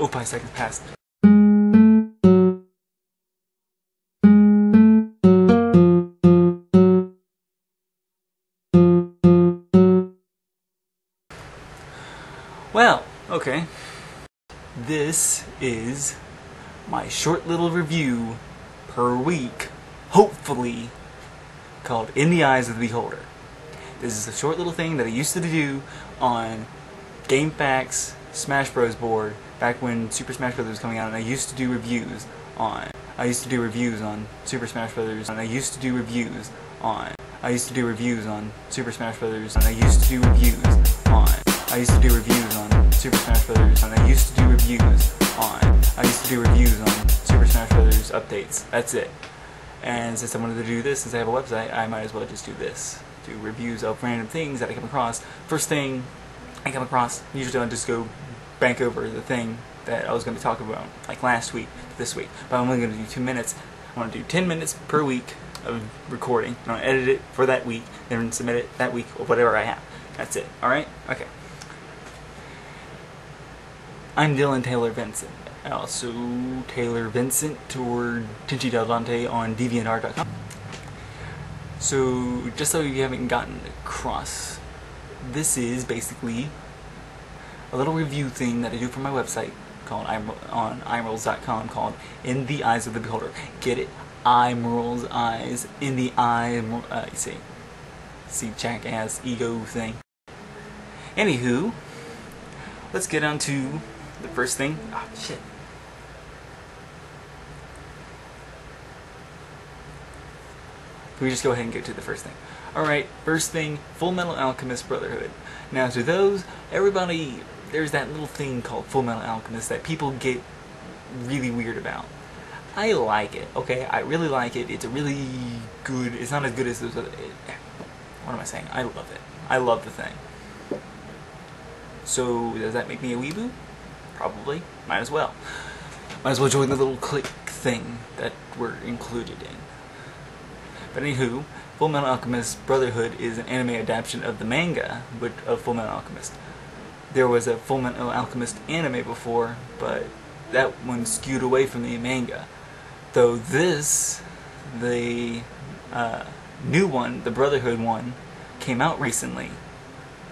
Oh, 5 seconds passed. Well, okay. This is my short little review per week, hopefully, called In the Eyes of the Beholder. This is a short little thing that I used to do on GameFAQs Smash Bros. Board back when Super Smash Bros. Was coming out, and I used to do reviews on Super Smash Bros. And I used to do reviews on Super Smash Bros. And I used to do reviews on Super Smash Bros. And I used to do reviews on Super Smash Bros. Updates. That's it. And since I wanted to do this, since I have a website, I might as well just do this. Do reviews of random things that I come across. First thing I come across, usually I'll just go bank over the thing that I was going to talk about, like last week to this week. But I'm only going to do 2 minutes. I want to do 10 minutes per week of recording. I'm going to edit it for that week, then submit it that week, or whatever I have. That's it. Alright? Okay. I'm Dylan Taylor Vincent. Also Taylor Vincent or Tinchi Del Dante on DeviantArt.com. So, just so you haven't gotten across, this is basically a little review thing that I do for my website called on iMorals.com called In the Eyes of the Beholder. Get it? iMorals eyes in the eye. See, jackass ego thing. Anywho, let's get on to the first thing. Oh shit. Can we just go ahead and get to the first thing? Alright, first thing, Fullmetal Alchemist Brotherhood. Now to those, everybody, there's that little thing called Fullmetal Alchemist that people get really weird about. I like it, okay? I really like it. It's a really good, it's not as good as those other, what am I saying? I love it. I love the thing. So, does that make me a weeboo? Probably. Might as well. Might as well join the little clique thing that we're included in. But anywho, Fullmetal Alchemist Brotherhood is an anime adaptation of the manga of Fullmetal Alchemist. There was a Fullmetal Alchemist anime before, but that one skewed away from the manga. Though this, the new one, the Brotherhood one, came out recently.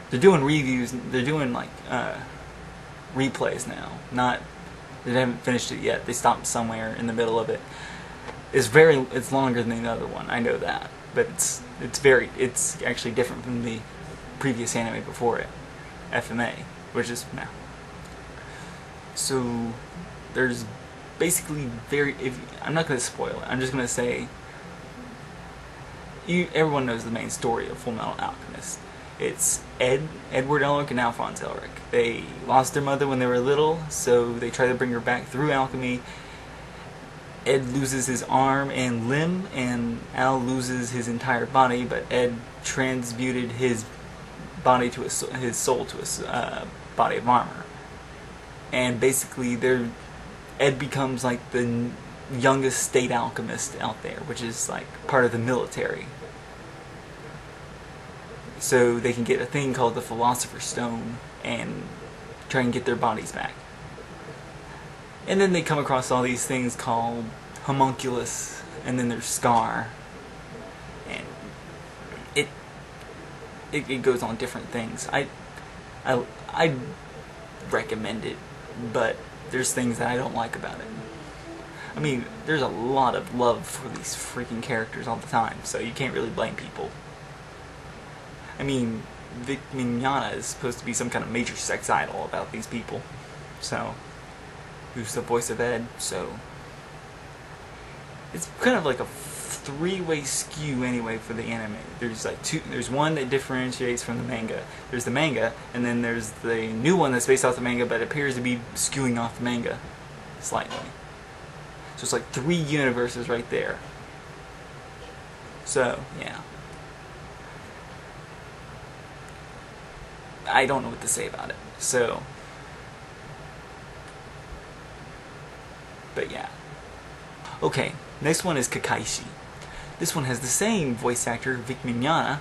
They're doing reviews, they're doing like replays now. They haven't finished it yet. They stopped somewhere in the middle of it. It's longer than the other one, I know that. But it's actually different from the previous anime before it, FMA, which is now. So there's basically I'm not going to spoil it. I'm just going to say everyone knows the main story of Fullmetal Alchemist. It's Edward Elric and Alphonse Elric. They lost their mother when they were little, so they try to bring her back through alchemy. Ed loses his arm and limb, and Al loses his entire body, but Ed transmuted his body to his soul to a body of armor. And basically, Ed becomes like the youngest state alchemist out there, which is like part of the military. So they can get a thing called the Philosopher's Stone and try and get their bodies back. And then they come across all these things called homunculus, and then there's Scar, and it goes on different things. I recommend it, but there's things that I don't like about it. I mean, there's a lot of love for these freaking characters all the time, so you can't really blame people. I mean, Vic Mignogna is supposed to be some kind of major sex idol about these people, so who's the voice of Ed, so it's kind of like a three-way skew anyway for the anime. There's like there's one that differentiates from the manga. There's the manga, and then there's the new one that's based off the manga but appears to be skewing off the manga slightly. So it's like 3 universes right there. So, yeah. I don't know what to say about it. So, but yeah. Okay, next one is Kekkaishi. This one has the same voice actor, Vic Mignogna,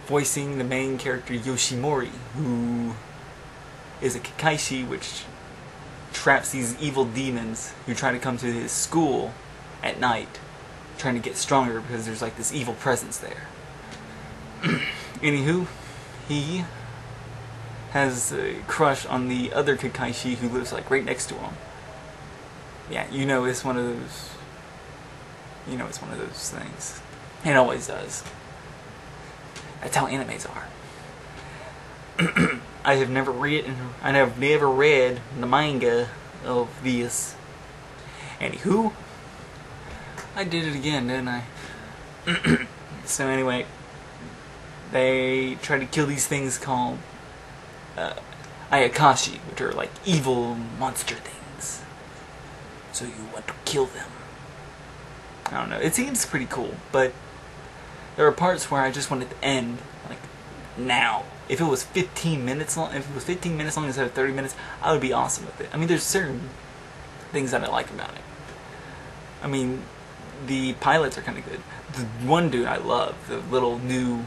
voicing the main character Yoshimori, who is a Kekkaishi, which traps these evil demons who try to come to his school at night, trying to get stronger because there's like this evil presence there. Anywho, he has a crush on the other Kekkaishi who lives like right next to him. Yeah, you know it's one of those. You know it's one of those things. It always does. That's how animes are. I have never read the manga of this. Anywho, I did it again, didn't I? So anyway, they try to kill these things called Ayakashi, which are like evil monster things. So you want to kill them. I don't know. It seems pretty cool, but there are parts where I just want it to end, like, now. If it was 15 minutes long, instead of 30 minutes, I would be awesome with it. I mean, there's certain things that I like about it. I mean, the pilots are kind of good. The one dude I love, the little new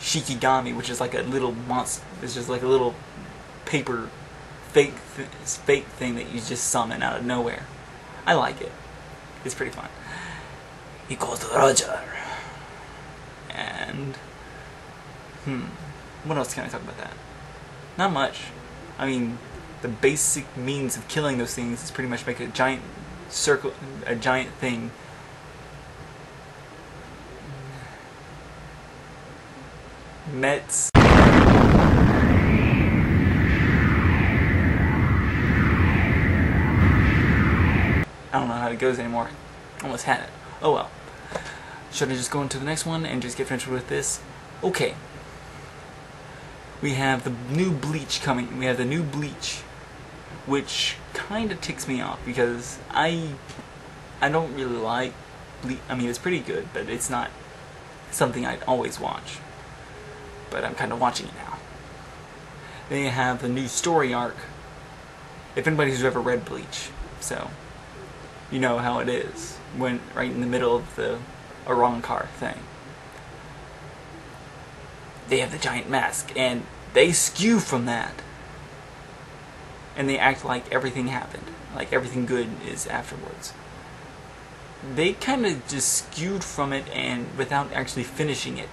Shikigami, which is like a little monster. It's just like a little paper fake thing that you just summon out of nowhere. I like it. It's pretty fun. He calls Roger. And what else can I talk about that? Not much. I mean, the basic means of killing those things is pretty much make a giant circle, a giant thing. Mets. I don't know how it goes anymore. Almost had it. Oh well. Should I just go into the next one and just get finished with this? Okay. We have the new Bleach coming. We have the new Bleach, which kind of ticks me off because I don't really like Bleach. I mean, it's pretty good, but it's not something I'd always watch. But I'm kind of watching it now. They have the new story arc. If anybody's ever read Bleach, so you know how it is when right in the middle of the Arankar thing. They have the giant mask, and they skew from that. And they act like everything happened, like everything good is afterwards. They kind of just skewed from it and without actually finishing it,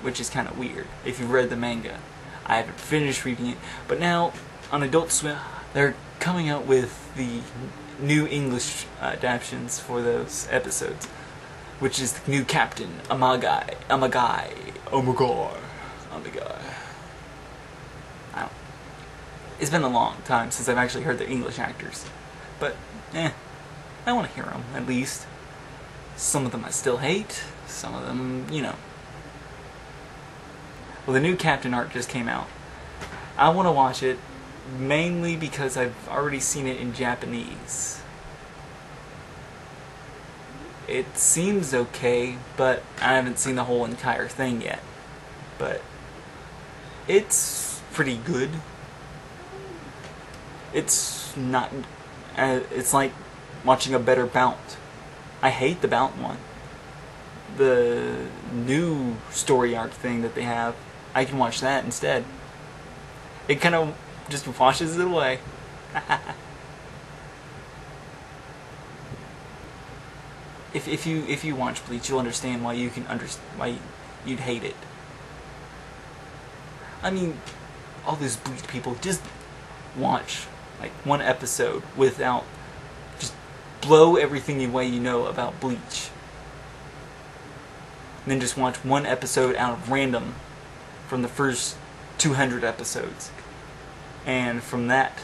which is kind of weird if you've read the manga. I haven't finished reading it, but now on Adult Swim, they're coming out with the new English adaptations for those episodes, which is the new Captain It's been a long time since I've actually heard the English actors, but I want to hear them at least. Some of them I still hate, some of them, you know. Well, the new Captain arc just came out. I want to watch it mainly because I've already seen it in Japanese. It seems okay, but I haven't seen the whole entire thing yet. But it's pretty good. It's not. It's like watching a better Bound. I hate the Bound one. The new story arc thing that they have, I can watch that instead. It kind of just washes it away. If you watch Bleach, you'll understand why why you'd hate it. I mean, all these Bleach people, just watch like one episode without, just blow everything away you know about Bleach. And then just watch one episode out of random from the first 200 episodes. And from that,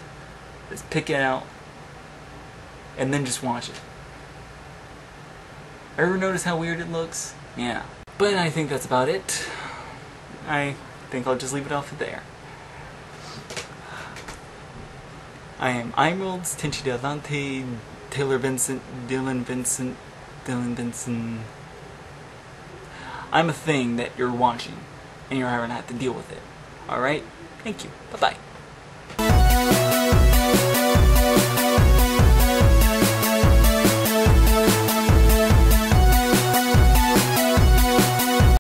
just pick it out and then just watch it. Ever notice how weird it looks? Yeah. But I think that's about it. I think I'll just leave it off there. I am Emeralds, Tenchi Delante, Taylor Vincent, Dylan Vincent. I'm a thing that you're watching, and you're having to have to deal with it. Alright? Thank you. Bye-bye.